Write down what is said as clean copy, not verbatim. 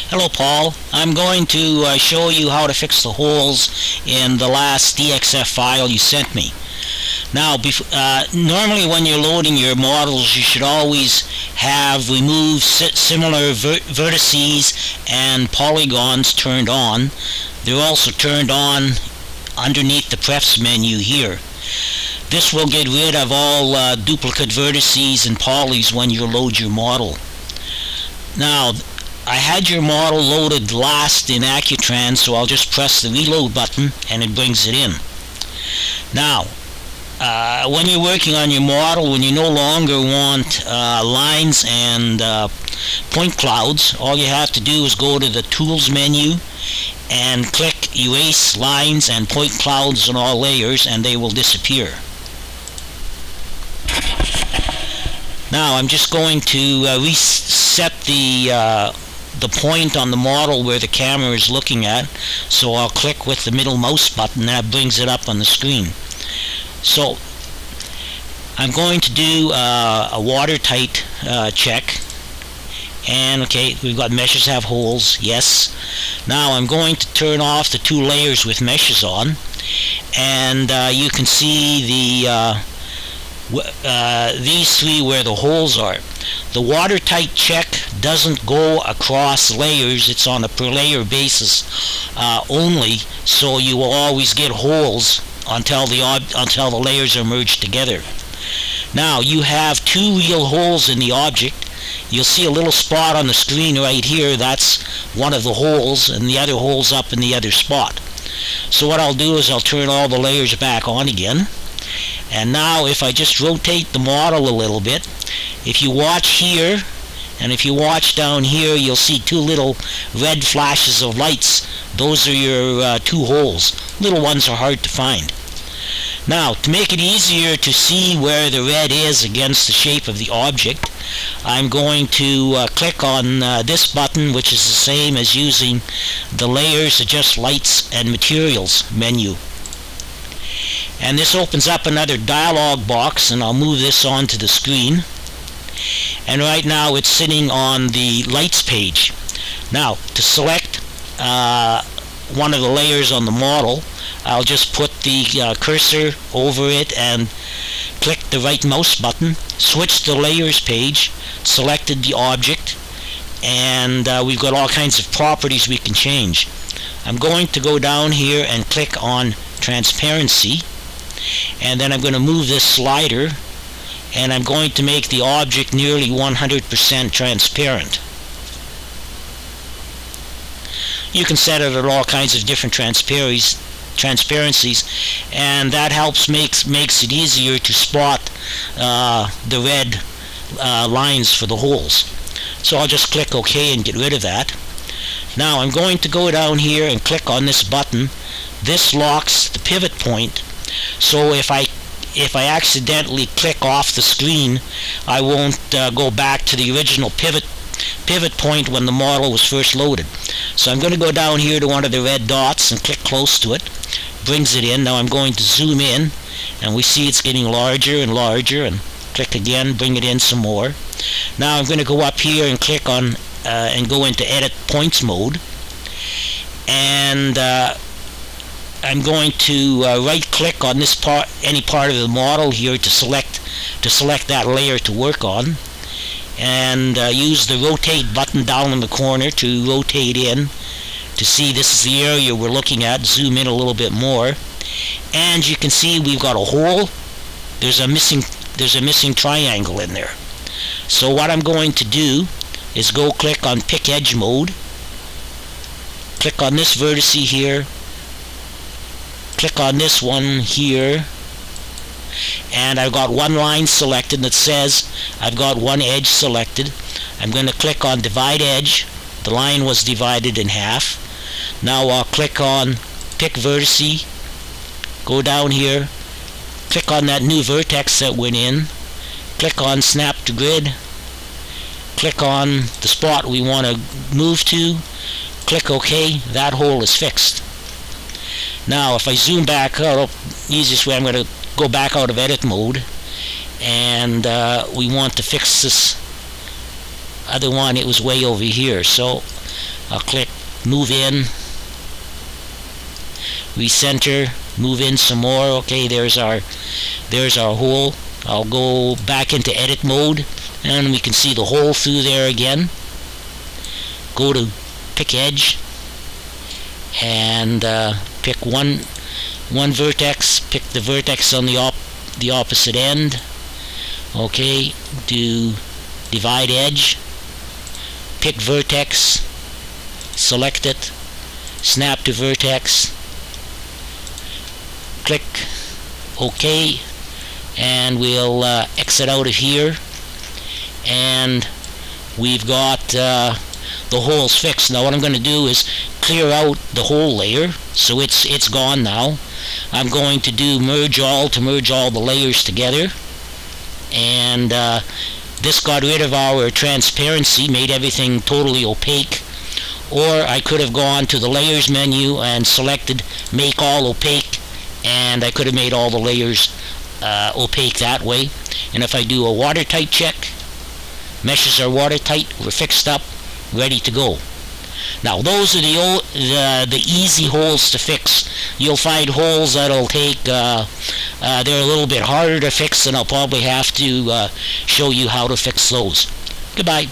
Hello, Paul. I'm going to show you how to fix the holes in the last DXF file you sent me. Now, normally when you're loading your models, you should always have remove similar vertices and polygons turned on. They're also turned on underneath the prefs menu here. This will get rid of all duplicate vertices and polys when you load your model. Now, I had your model loaded last in AccuTrans, so I'll just press the reload button and it brings it in. Now, when you're working on your model, when you no longer want lines and point clouds, all you have to do is go to the Tools menu and click Erase Lines and Point Clouds on all layers, and they will disappear. Now, I'm just going to reset the point on the model where the camera is looking at, so I'll click with the middle mouse button and that brings it up on the screen. So I'm going to do a watertight check, and okay, we've got meshes have holes, yes. Now I'm going to turn off the two layers with meshes on, and you can see these three where the holes are. The watertight check doesn't go across layers, it's on a per layer basis only, so you will always get holes until the layers are merged together. Now you have two real holes in the object. You'll see a little spot on the screen right here, that's one of the holes, and the other hole's up in the other spot. So what I'll do is I'll turn all the layers back on again. And now if I just rotate the model a little bit, if you watch here and if you watch down here, you'll see two little red flashes of lights. Those are your two holes. Little ones are hard to find. Now, to make it easier to see where the red is against the shape of the object, I'm going to click on this button, which is the same as using the Layers, Adjust Lights and Materials menu. And this opens up another dialog box, and I'll move this onto the screen. And right now it's sitting on the lights page. Now, to select one of the layers on the model, I'll just put the cursor over it and click the right mouse button, switch the layers page, selected the object, and we've got all kinds of properties we can change. I'm going to go down here and click on Transparency, and then I'm going to move this slider, and I'm going to make the object nearly 100% transparent. You can set it at all kinds of different transparencies, and that helps makes it easier to spot the red lines for the holes. So I'll just click OK and get rid of that. Now I'm going to go down here and click on this button. This locks the pivot point, so if I accidentally click off the screen, I won't go back to the original pivot point when the model was first loaded. So I'm going to go down here to one of the red dots and click close to it. Brings it in. Now I'm going to zoom in, and we see it's getting larger and larger, and click again, bring it in some more. Now I'm going to go up here and click on and go into Edit Points mode, and I'm going to right click on this part, any part of the model here, to select that layer to work on, and use the rotate button down in the corner to rotate in to see this is the area we're looking at. Zoom in a little bit more, and you can see we've got a hole. There's a missing triangle in there. So what I'm going to do is go click on Pick Edge mode, click on this vertex here, click on this one here, and I've got one line selected that says I've got one edge selected. I'm going to click on Divide Edge. The line was divided in half. Now I'll click on Pick Vertice, go down here, click on that new vertex that went in, click on Snap to Grid, click on the spot we want to move to, click OK. That hole is fixed. Now if I zoom back out, the easiest way, I'm going to go back out of edit mode, and we want to fix this other one. It was way over here, so I'll click move in, recenter, move in some more. Okay, there's our hole. I'll go back into edit mode and we can see the hole through there again. Go to pick edge and pick one vertex, pick the vertex on the opposite end. Okay, do divide edge, pick vertex, select it, snap to vertex, click OK, and we'll exit out of here, and we've got the holes fixed. Now what I'm going to do is clear out the whole layer, so it's gone now. I'm going to do merge all to merge all the layers together, and this got rid of our transparency, made everything totally opaque. Or I could have gone to the layers menu and selected make all opaque, and I could have made all the layers opaque that way. And if I do a watertight check, meshes are watertight, we're fixed up, ready to go. Now those are the easy holes to fix. You'll find holes that'll take they're a little bit harder to fix, and I'll probably have to show you how to fix those. Goodbye.